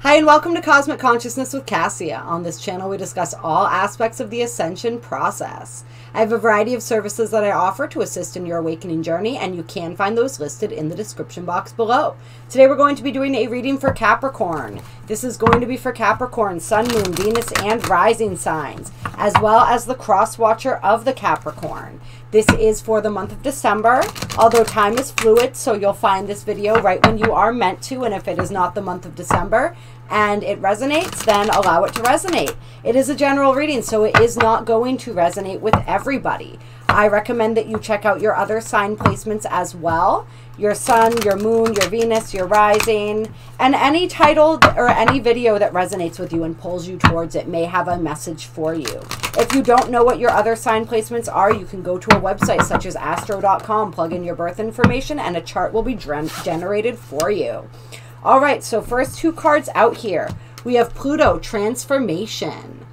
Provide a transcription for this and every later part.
Hi and welcome to Cosmic Consciousness with Cassia. On this channel we discuss all aspects of the ascension process. I have a variety of services that I offer to assist in your awakening journey, and you can find those listed in the description box below. Today we're going to be doing a reading for Capricorn. This is going to be for Capricorn, Sun, Moon, Venus, and Rising signs, as well as the cross watcher of the Capricorn. This is for the month of December, although time is fluid, so you'll find this video right when you are meant to, and if it is not the month of December and it resonates, then allow it to resonate. It is a general reading, so it is not going to resonate with everybody. I recommend that you check out your other sign placements as well. Your sun, your moon, your Venus, your rising, and any title or any video that resonates with you and pulls you towards it may have a message for you. If you don't know what your other sign placements are, you can go to a website such as Astro.com, plug in your birth information, and a chart will be generated for you. All right, so first two cards out here. We have Pluto, transformation,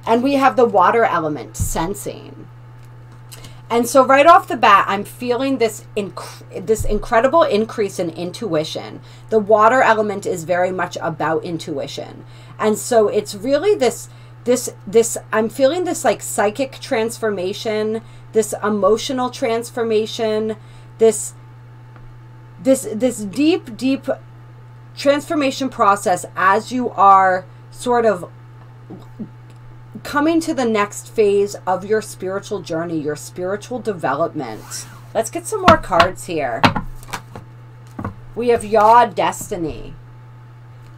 and we have the water element, sensing. And so right off the bat, I'm feeling this incredible increase in intuition. The water element is very much about intuition. And so it's really I'm feeling this like psychic transformation, this emotional transformation, this deep transformation process as you are sort of coming to the next phase of your spiritual journey, your spiritual development. Let's get some more cards here. We have Yaw, destiny.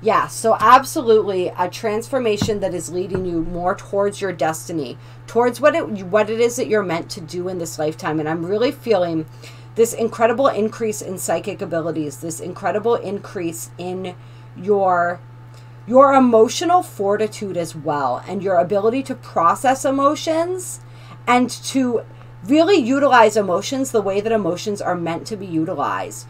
Yeah, so absolutely a transformation that is leading you more towards your destiny, towards what it is that you're meant to do in this lifetime. And I'm really feeling this incredible increase in psychic abilities, this incredible increase in your emotional fortitude as well, and your ability to process emotions and to really utilize emotions the way that emotions are meant to be utilized.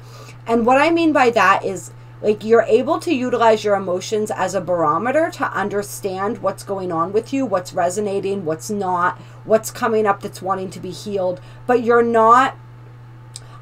And what I mean by that is, like, you're able to utilize your emotions as a barometer to understand what's going on with you, what's resonating, what's not, what's coming up that's wanting to be healed, but you're not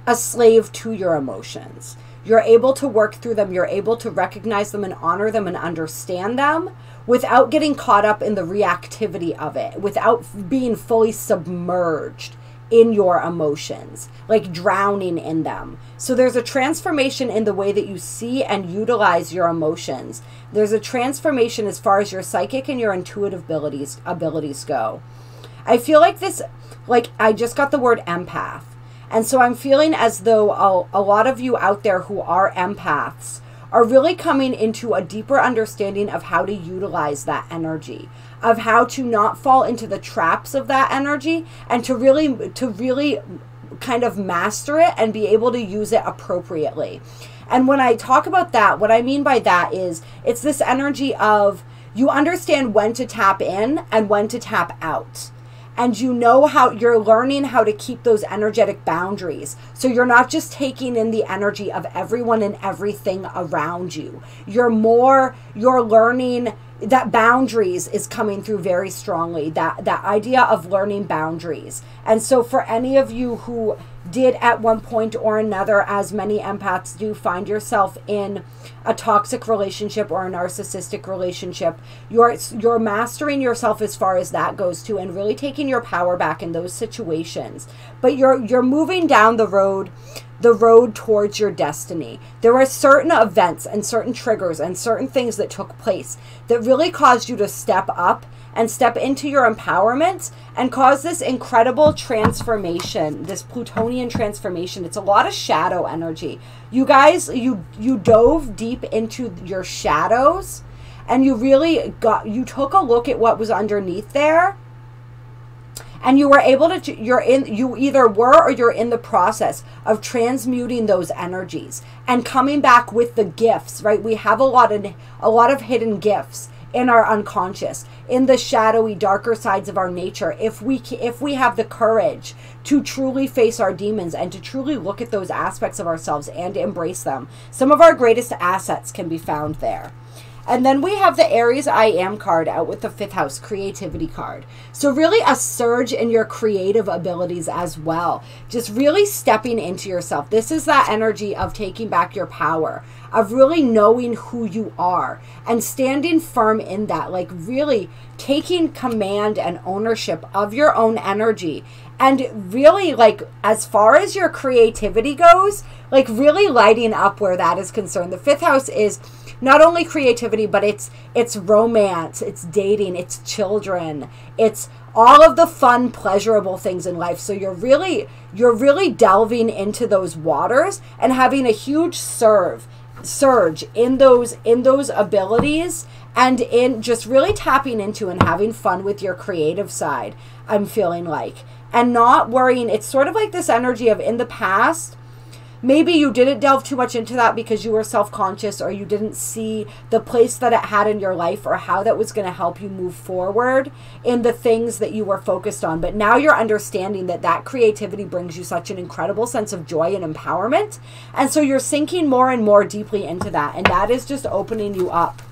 a slave to your emotions. You're able to work through them. You're able to recognize them and honor them and understand them without getting caught up in the reactivity of it, without being fully submerged in your emotions, like drowning in them. So there's a transformation in the way that you see and utilize your emotions. There's a transformation as far as your psychic and your intuitive abilities go. I feel like this, like I just got the word empath. And so I'm feeling as though a lot of you out there who are empaths are really coming into a deeper understanding of how to utilize that energy, of how to not fall into the traps of that energy, and to really kind of master it and be able to use it appropriately. And when I talk about that, what I mean by that is it's this energy of you understand when to tap in and when to tap out. And you know how you're learning how to keep those energetic boundaries. So you're not just taking in the energy of everyone and everything around you. You're learning that boundaries is coming through very strongly. That idea of learning boundaries. And so for any of you who did at one point or another, as many empaths do, find yourself in a toxic relationship or a narcissistic relationship, you're mastering yourself as far as that goes too, and really taking your power back in those situations. But you're moving down the road towards your destiny. There are certain events and certain triggers and certain things that took place that really caused you to step up and step into your empowerment and cause this incredible transformation, this Plutonian transformation. It's a lot of shadow energy. You guys, you dove deep into your shadows, and you took a look at what was underneath there. And you were able to, you either were or you're in the process of transmuting those energies and coming back with the gifts, right? We have a lot of hidden gifts in our unconscious, in the shadowy, darker sides of our nature. If we have the courage to truly face our demons and to truly look at those aspects of ourselves and embrace them, some of our greatest assets can be found there. And then we have the Aries I Am card out with the 5th house creativity card. So really a surge in your creative abilities as well. Just really stepping into yourself. This is that energy of taking back your power, of really knowing who you are and standing firm in that, like really taking command and ownership of your own energy. And really, like, as far as your creativity goes, like really lighting up where that is concerned. The 5th house is not only creativity, but it's romance, it's dating, it's children, it's all of the fun, pleasurable things in life. So you're really delving into those waters and having a huge surge in those abilities, and in just really tapping into and having fun with your creative side, I'm feeling like, and not worrying. It's sort of like this energy of, in the past, maybe you didn't delve too much into that because you were self-conscious, or you didn't see the place that it had in your life, or how that was going to help you move forward in the things that you were focused on. But now you're understanding that that creativity brings you such an incredible sense of joy and empowerment. And so you're sinking more and more deeply into that. And that is just opening you up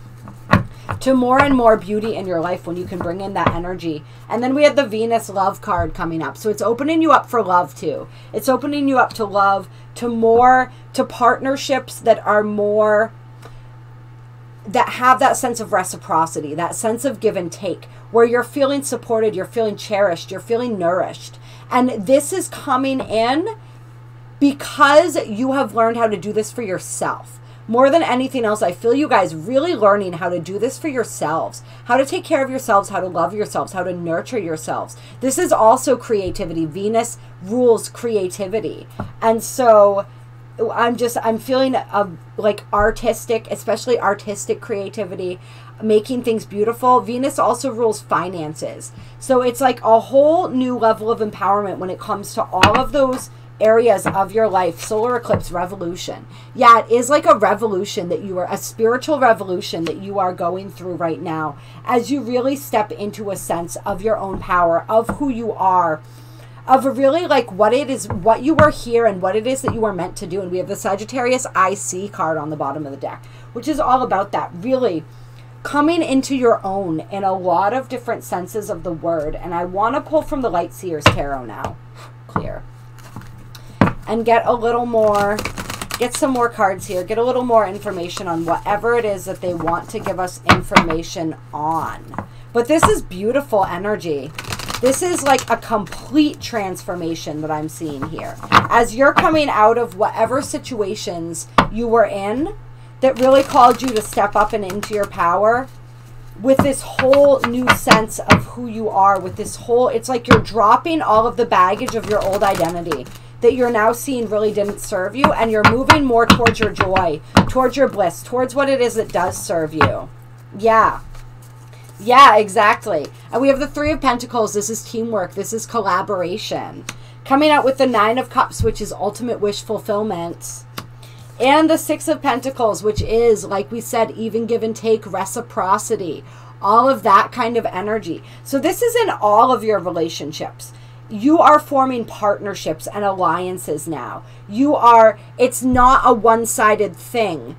to more and more beauty in your life when you can bring in that energy. And then we have the Venus love card coming up. So it's opening you up for love too. It's opening you up to love, to partnerships that are more, that have that sense of reciprocity, that sense of give and take, where you're feeling supported, you're feeling cherished, you're feeling nourished. And this is coming in because you have learned how to do this for yourself. More than anything else, I feel you guys really learning how to do this for yourselves, how to take care of yourselves, how to love yourselves, how to nurture yourselves. This is also creativity. Venus rules creativity. And so I'm feeling like artistic, especially artistic creativity, making things beautiful. Venus also rules finances. So it's like a whole new level of empowerment when it comes to all of those areas of your life. Solar eclipse revolution. Yeah, it is like a revolution that you are, a spiritual revolution that you are going through right now, as you really step into a sense of your own power, of who you are, of really like what it is, what you are here, and what it is that you are meant to do. And we have the Sagittarius IC card on the bottom of the deck, which is all about that, really coming into your own in a lot of different senses of the word. And I want to pull from the Light Seers Tarot now. Clear. And get a little more, get some more cards here. Get a little more information on whatever it is that they want to give us information on. But this is beautiful energy. This is like a complete transformation that I'm seeing here. As you're coming out of whatever situations you were in that really called you to step up and into your power, with this whole new sense of who you are, with this whole, it's like you're dropping all of the baggage of your old identity that you're now seeing really didn't serve you, and you're moving more towards your joy, towards your bliss, towards what it is that does serve you. Yeah. Yeah, exactly. And we have the 3 of Pentacles. This is teamwork. This is collaboration. Coming out with the 9 of Cups, which is ultimate wish fulfillment. And the 6 of Pentacles, which is, like we said, even give and take, reciprocity, all of that kind of energy. So this is in all of your relationships. You are forming partnerships and alliances now. You are, it's not a one-sided thing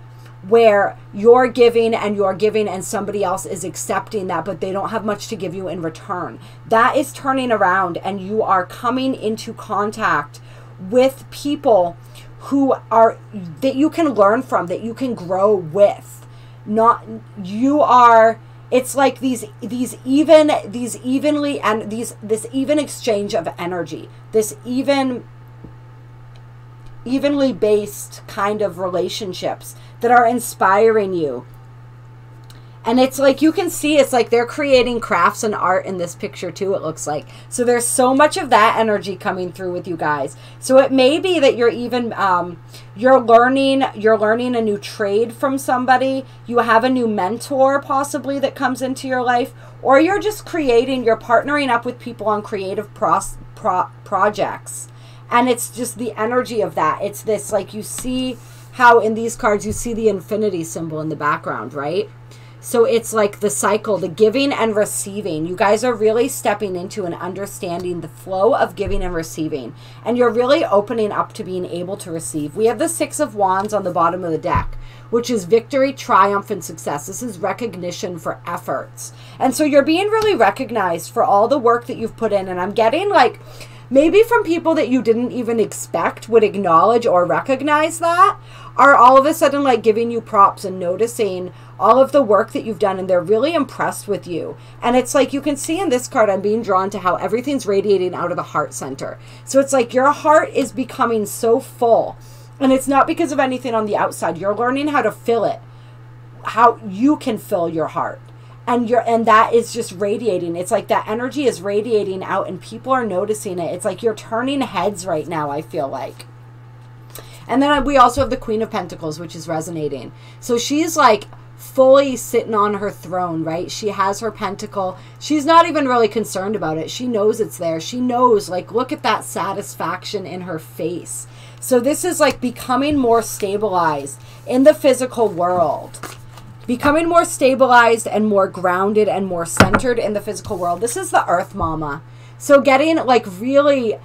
where you're giving and somebody else is accepting that, but they don't have much to give you in return. That is turning around, and you are coming into contact with people who are, that you can learn from, that you can grow with. Not, you are, it's like this even exchange of energy, this evenly based kind of relationships that are inspiring you. And it's like, you can see, it's like they're creating crafts and art in this picture too, it looks like. So there's so much of that energy coming through with you guys. So it may be that you're even, you're learning a new trade from somebody. You have a new mentor possibly that comes into your life. Or you're just you're partnering up with people on creative projects. And it's just the energy of that. It's this, like, you see how in these cards you see the infinity symbol in the background, right? So it's like the cycle, the giving and receiving. You guys are really stepping into and understanding the flow of giving and receiving. And you're really opening up to being able to receive. We have the Six of Wands on the bottom of the deck, which is victory, triumph, and success. This is recognition for efforts. And so you're being really recognized for all the work that you've put in. And I'm getting like, maybe from people that you didn't even expect would acknowledge or recognize that, are all of a sudden like giving you props and noticing all of the work that you've done, and they're really impressed with you. And it's like, you can see in this card, I'm being drawn to how everything's radiating out of the heart center. So it's like your heart is becoming so full, and it's not because of anything on the outside. You're learning how to fill it, how you can fill your heart. And that is just radiating. It's like that energy is radiating out and people are noticing it. It's like you're turning heads right now, I feel like. And then we also have the Queen of Pentacles, which is resonating. So she's like fully sitting on her throne, right? She has her pentacle. She's not even really concerned about it. She knows it's there. She knows, like, look at that satisfaction in her face. So this is like becoming more stabilized in the physical world. Becoming more stabilized and more grounded and more centered in the physical world. This is the Earth Mama. So getting like really,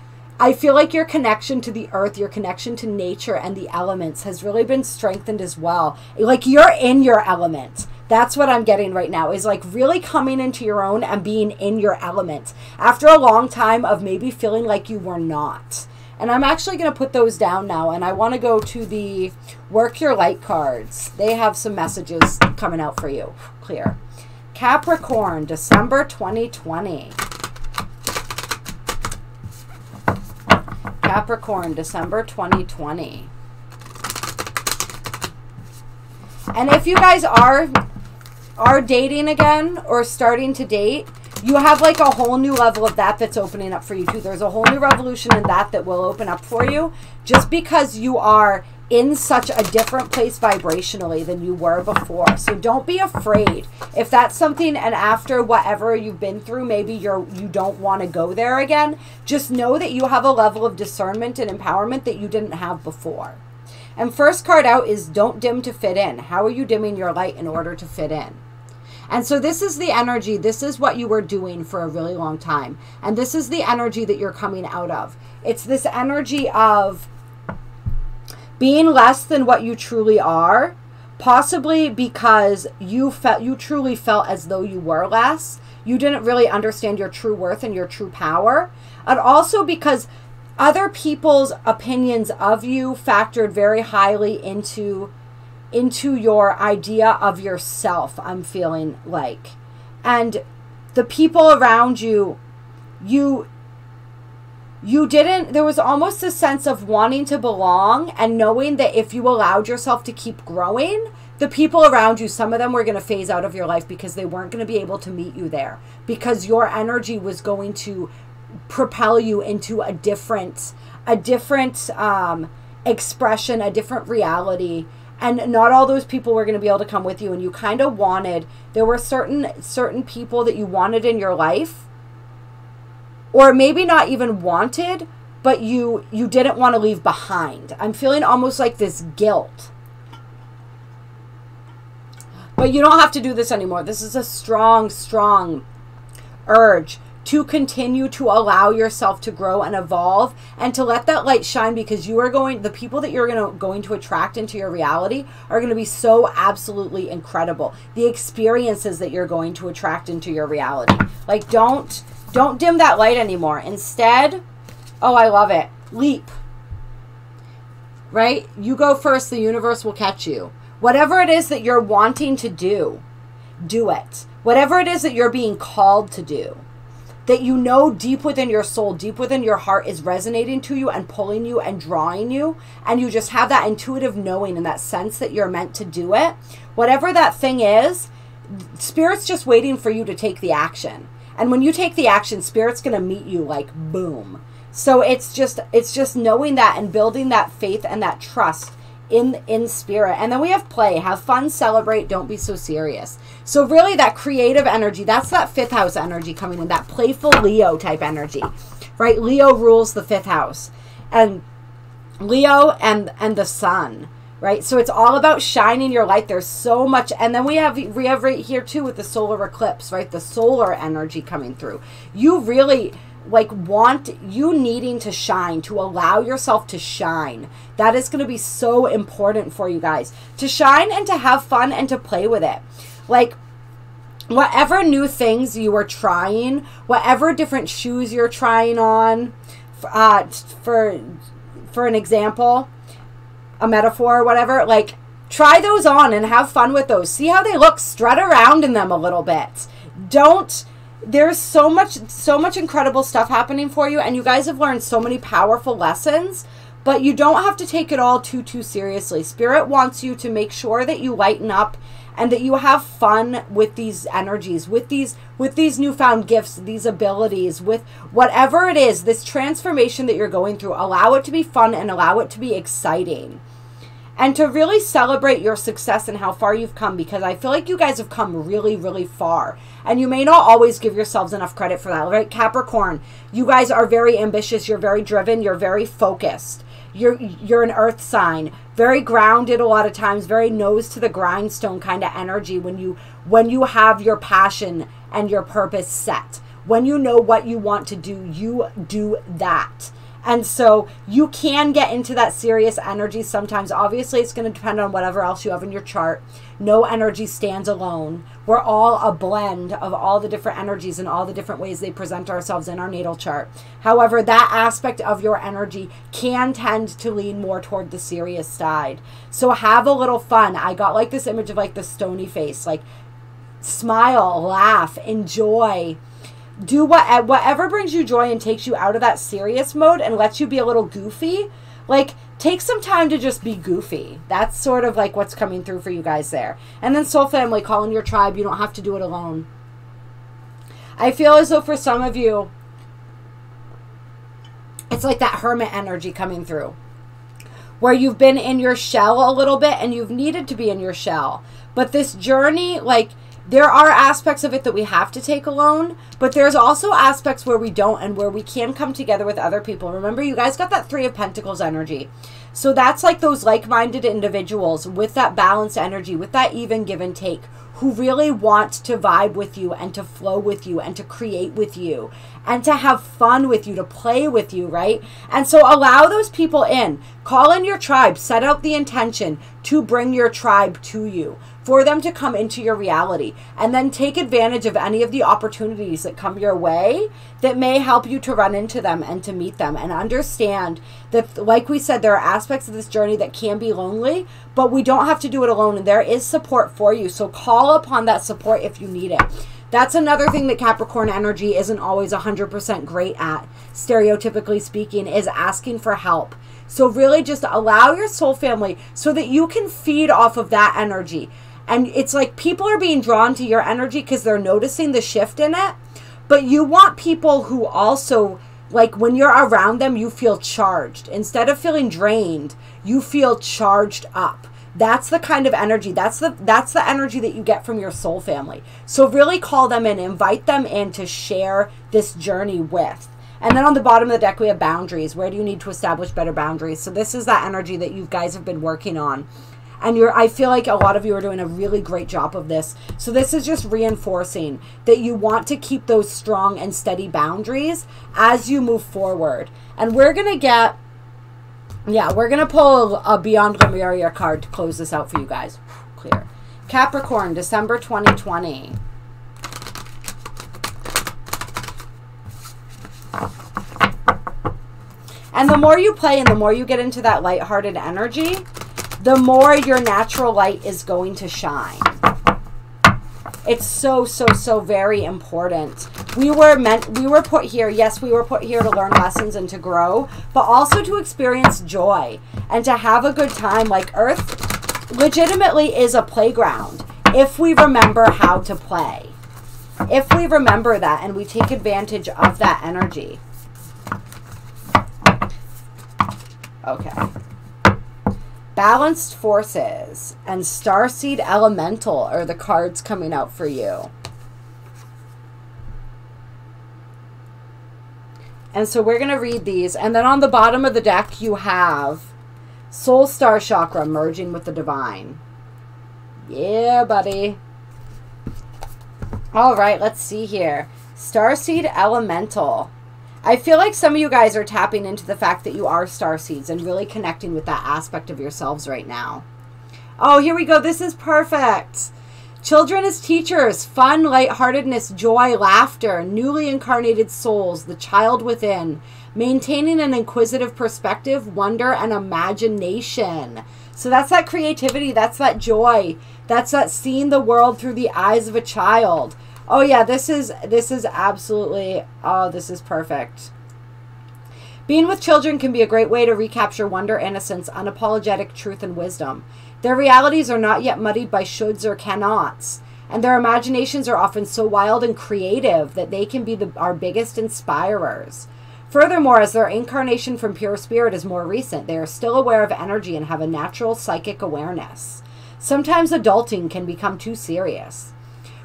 I feel like your connection to the earth, your connection to nature and the elements has really been strengthened as well. Like you're in your element. That's what I'm getting right now, is like really coming into your own and being in your element after a long time of maybe feeling like you were not. And I'm actually going to put those down now, and I want to go to the Work Your Light cards. They have some messages coming out for you. Clear. Capricorn, December 2020. Capricorn, December 2020. And if you guys are dating again or starting to date, you have like a whole new level of that's opening up for you too. There's a whole new revolution in that will open up for you, just because you are in such a different place vibrationally than you were before. So don't be afraid if that's something, and after whatever you've been through, maybe you don't want to go there again. Just know that you have a level of discernment and empowerment that you didn't have before. And first card out is don't dim to fit in. How are you dimming your light in order to fit in? And so this is the energy. This is what you were doing for a really long time. And this is the energy that you're coming out of. It's this energy of being less than what you truly are, possibly because you truly felt as though you were less. You didn't really understand your true worth and your true power. And also because other people's opinions of you factored very highly into your idea of yourself, I'm feeling like. And the people around you, you didn't, there was almost a sense of wanting to belong and knowing that if you allowed yourself to keep growing, the people around you, some of them were going to phase out of your life because they weren't going to be able to meet you there, because your energy was going to propel you into a different expression, a different reality. And not all those people were going to be able to come with you. And you kind of wanted, there were certain people that you wanted in your life, or maybe not even wanted, but you didn't want to leave behind. I'm feeling almost like this guilt. But you don't have to do this anymore. This is a strong, strong urge to continue to allow yourself to grow and evolve and to let that light shine, because you are the people that you're going to attract into your reality are going to be so absolutely incredible. The experiences that you're going to attract into your reality. Like, don't dim that light anymore. Instead, oh, I love it. Leap. Right? You go first, the universe will catch you. Whatever it is that you're wanting to do, do it. Whatever it is that you're being called to do, that you know deep within your soul, deep within your heart is resonating to you and pulling you and drawing you, and you just have that intuitive knowing and that sense that you're meant to do it. Whatever that thing is, Spirit's just waiting for you to take the action. And when you take the action, Spirit's going to meet you like boom. So it's just knowing that and building that faith and that trust in Spirit. And then we have play, have fun, celebrate, don't be so serious. So really that creative energy, that's that fifth house energy coming in, that playful Leo type energy, right? Leo rules the fifth house, and Leo and the sun, right? So it's all about shining your light. There's so much. And then we have right here too with the solar eclipse, right? The solar energy coming through. You really like you needing to shine, to allow yourself to shine. That is going to be so important for you guys, to shine and to have fun and to play with it. Like whatever new things you are trying, whatever different shoes you're trying on, for an example, a metaphor or whatever, like try those on and have fun with those. See how they look, strut around in them a little bit. There's so much incredible stuff happening for you, and you guys have learned so many powerful lessons, but you don't have to take it all too seriously. Spirit wants you to make sure that you lighten up and that you have fun with these energies, with these newfound gifts, these abilities, with whatever it is, this transformation that you're going through. Allow it to be fun and allow it to be exciting. And to really celebrate your success and how far you've come, because I feel like you guys have come really, really far. And you may not always give yourselves enough credit for that, right? Capricorn, you guys are very ambitious. You're very driven. You're very focused. You're an earth sign, very grounded a lot of times, very nose to the grindstone kind of energy when you have your passion and your purpose set. When you know what you want to do, you do that. And so you can get into that serious energy sometimes. Obviously, it's going to depend on whatever else you have in your chart. No energy stands alone. We're all a blend of all the different energies and all the different ways they present ourselves in our natal chart. However, that aspect of your energy can tend to lean more toward the serious side. So have a little fun. I got like this image of like the stony face, like smile, laugh, enjoy. Do whatever brings you joy and takes you out of that serious mode and lets you be a little goofy. Like, take some time to just be goofy. That's sort of like what's coming through for you guys there. And then soul family, call in your tribe. You don't have to do it alone. I feel as though for some of you, it's like that hermit energy coming through, where you've been in your shell a little bit and you've needed to be in your shell. But this journey, like, there are aspects of it that we have to take alone, but there's also aspects where we don't and where we can come together with other people. Remember, you guys got that 3 of Pentacles energy. So that's like those like-minded individuals with that balanced energy, with that even give and take, who really want to vibe with you and to flow with you and to create with you and to have fun with you, to play with you, right? And so allow those people in. Call in your tribe. Set out the intention to bring your tribe to you, for them to come into your reality, and then take advantage of any of the opportunities that come your way that may help you to run into them and to meet them, and understand that, like we said, there are aspects of this journey that can be lonely, but we don't have to do it alone, and there is support for you. So call upon that support if you need it. That's another thing that Capricorn energy isn't always 100% great at, stereotypically speaking, is asking for help. So really just allow your soul family so that you can feed off of that energy. And it's like people are being drawn to your energy because they're noticing the shift in it. But you want people who also, like, when you're around them, you feel charged. Instead of feeling drained, you feel charged up. That's the kind of energy. That's the energy that you get from your soul family. So really call them in, invite them in to share this journey with. And then on the bottom of the deck, we have boundaries. Where do you need to establish better boundaries? So this is that energy that you guys have been working on. And I feel like a lot of you are doing a really great job of this. So this is just reinforcing that you want to keep those strong and steady boundaries as you move forward. And we're going to get, we're going to pull a Beyond Lemuria card to close this out for you guys. Clear. Capricorn, December 2020. And the more you play and the more you get into that lighthearted energy, the more your natural light is going to shine. It's so very important. We were put here, yes, we were put here to learn lessons and to grow, but also to experience joy and to have a good time. Like, Earth legitimately is a playground if we remember how to play. If we remember that and we take advantage of that energy. Okay. Balanced Forces and Starseed Elemental are the cards coming out for you. And so we're going to read these. And then on the bottom of the deck, you have Soul star chakra, merging with the divine. Yeah, buddy. All right, let's see here. Starseed elemental. I feel like some of you guys are tapping into the fact that you are starseeds and really connecting with that aspect of yourselves right now. Oh, here we go. This is perfect. Children as teachers, fun, lightheartedness, joy, laughter, newly incarnated souls, the child within, maintaining an inquisitive perspective, wonder, and imagination. So that's that creativity, that's that joy, that's that seeing the world through the eyes of a child. Oh yeah, this is absolutely, oh, this is perfect. Being with children can be a great way to recapture wonder, innocence, unapologetic truth, and wisdom. Their realities are not yet muddied by shoulds or cannots, and their imaginations are often so wild and creative that they can be our biggest inspirers. Furthermore, as their incarnation from pure spirit is more recent, they are still aware of energy and have a natural psychic awareness. Sometimes adulting can become too serious.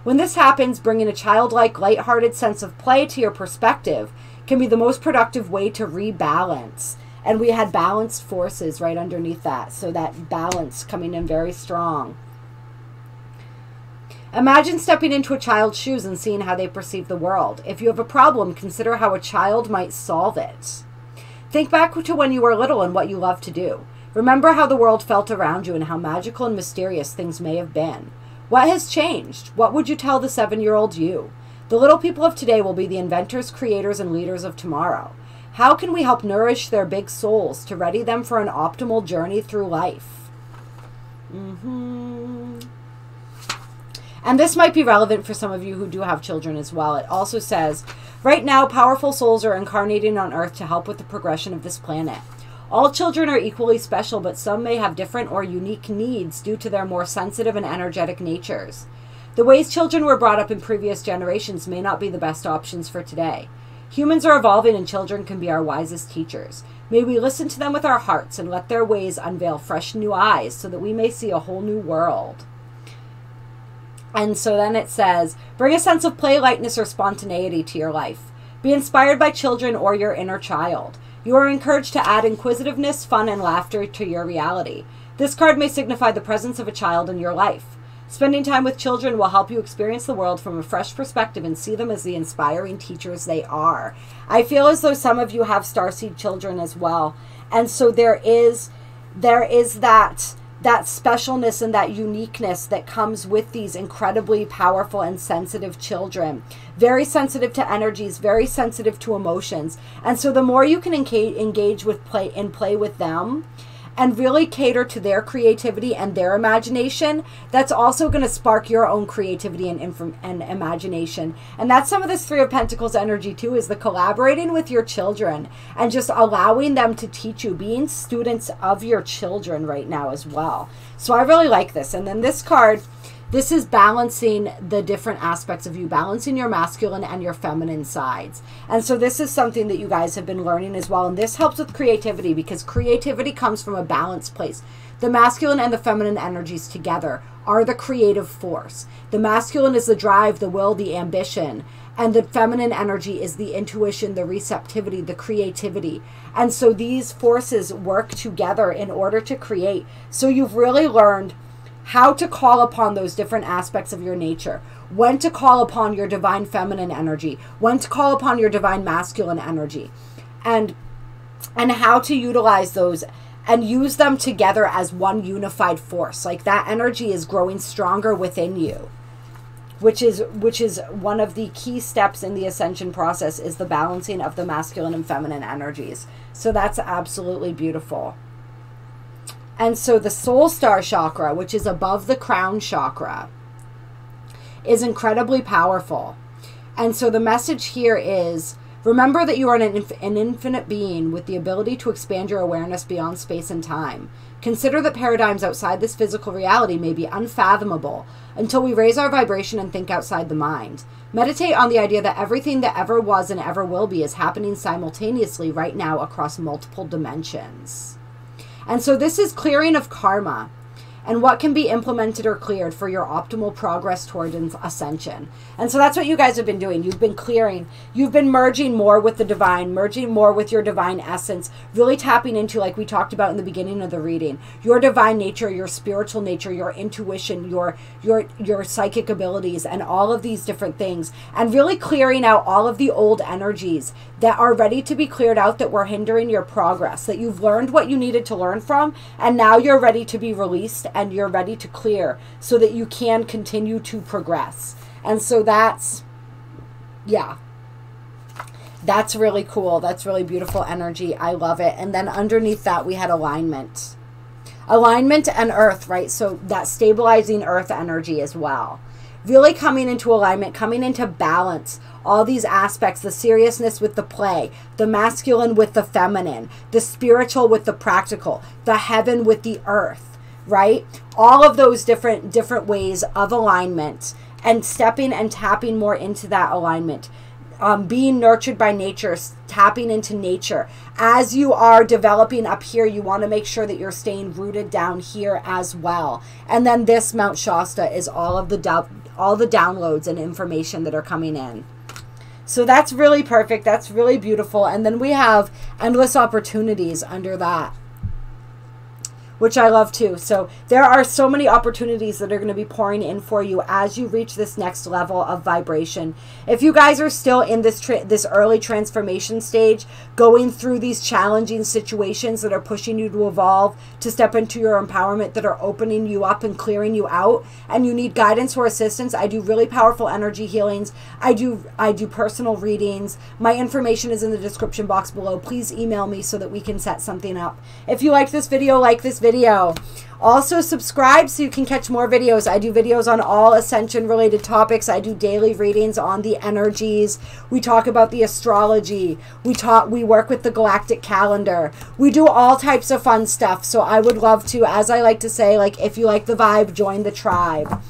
When this happens, bringing a childlike, lighthearted sense of play to your perspective can be the most productive way to rebalance. And we had balanced forces right underneath that. So that balance coming in very strong. Imagine stepping into a child's shoes and seeing how they perceive the world. If you have a problem, consider how a child might solve it. Think back to when you were little and what you loved to do. Remember how the world felt around you and how magical and mysterious things may have been. What has changed? What would you tell the 7-year-old you? The little people of today will be the inventors, creators, and leaders of tomorrow. How can we help nourish their big souls to ready them for an optimal journey through life? And this might be relevant for some of you who do have children as well. It also says, right now, powerful souls are incarnating on Earth to help with the progression of this planet. All children are equally special, but some may have different or unique needs due to their more sensitive and energetic natures. The ways children were brought up in previous generations may not be the best options for today. Humans are evolving and children can be our wisest teachers. May we listen to them with our hearts and let their ways unveil fresh new eyes so that we may see a whole new world. And so then it says, bring a sense of play, lightness, or spontaneity to your life. Be inspired by children or your inner child. You are encouraged to add inquisitiveness, fun, and laughter to your reality. This card may signify the presence of a child in your life. Spending time with children will help you experience the world from a fresh perspective and see them as the inspiring teachers they are. I feel as though some of you have starseed children as well. And so there is that specialness and that uniqueness that comes with these incredibly powerful and sensitive children. Very sensitive to energies, very sensitive to emotions. And so the more you can engage with play with them, and really cater to their creativity and their imagination, that's also going to spark your own creativity and imagination. And that's some of this 3 of Pentacles energy too, is the collaborating with your children and just allowing them to teach you, being students of your children right now as well. So I really like this. And then this card, this is balancing the different aspects of you, balancing your masculine and your feminine sides. And so this is something that you guys have been learning as well. And this helps with creativity because creativity comes from a balanced place. The masculine and the feminine energies together are the creative force. The masculine is the drive, the will, the ambition. And the feminine energy is the intuition, the receptivity, the creativity. And so these forces work together in order to create. So you've really learned how to call upon those different aspects of your nature, when to call upon your divine feminine energy, when to call upon your divine masculine energy, and how to utilize those and use them together as one unified force. Like that energy is growing stronger within you, which is one of the key steps in the ascension process, is the balancing of the masculine and feminine energies. So that's absolutely beautiful. And so the soul star chakra, which is above the crown chakra, is incredibly powerful. And so the message here is, remember that you are an infinite being with the ability to expand your awareness beyond space and time. Consider that paradigms outside this physical reality may be unfathomable until we raise our vibration and think outside the mind. Meditate on the idea that everything that ever was and ever will be is happening simultaneously right now across multiple dimensions. And so this is clearing of karma. and what can be implemented or cleared for your optimal progress toward ascension. And so that's what you guys have been doing. You've been clearing. You've been merging more with the divine, merging more with your divine essence, really tapping into, like we talked about in the beginning of the reading, your divine nature, your spiritual nature, your intuition, your psychic abilities, and all of these different things, and really clearing out all of the old energies that are ready to be cleared out, that were hindering your progress, that you've learned what you needed to learn from, and now you're ready to be released and you're ready to clear so that you can continue to progress. And so that's, yeah, that's really cool. That's really beautiful energy. I love it. And then underneath that, we had alignment. Alignment and earth, right? So that stabilizing earth energy as well. Really coming into alignment, coming into balance, all these aspects, the seriousness with the play, the masculine with the feminine, the spiritual with the practical, the heaven with the earth, right? All of those different ways of alignment, and stepping and tapping more into that alignment. Being nurtured by nature, tapping into nature. As you are developing up here, you want to make sure that you're staying rooted down here as well. And then this Mount Shasta is all the downloads and information that are coming in. So that's really perfect. That's really beautiful. And then we have endless opportunities under that, which I love too. So there are so many opportunities that are going to be pouring in for you as you reach this next level of vibration. If you guys are still in this early transformation stage, going through these challenging situations that are pushing you to evolve, to step into your empowerment, that are opening you up and clearing you out, and you need guidance or assistance, I do really powerful energy healings. I do personal readings. My information is in the description box below. Please email me so that we can set something up. If you like this video, like this video. Also subscribe so you can catch more videos. I do videos on all ascension related topics. I do daily readings on the energies. We talk about the astrology. We work with the galactic calendar. We do all types of fun stuff. So I would love to, as I like to say, like, if you like the vibe, join the tribe.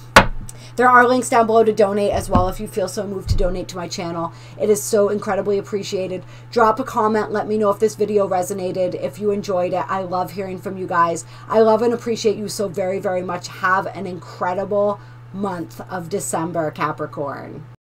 There are links down below to donate as well if you feel so moved to donate to my channel. It is so incredibly appreciated. Drop a comment. Let me know if this video resonated, if you enjoyed it. I love hearing from you guys. I love and appreciate you so very, very much. Have an incredible month of December, Capricorn.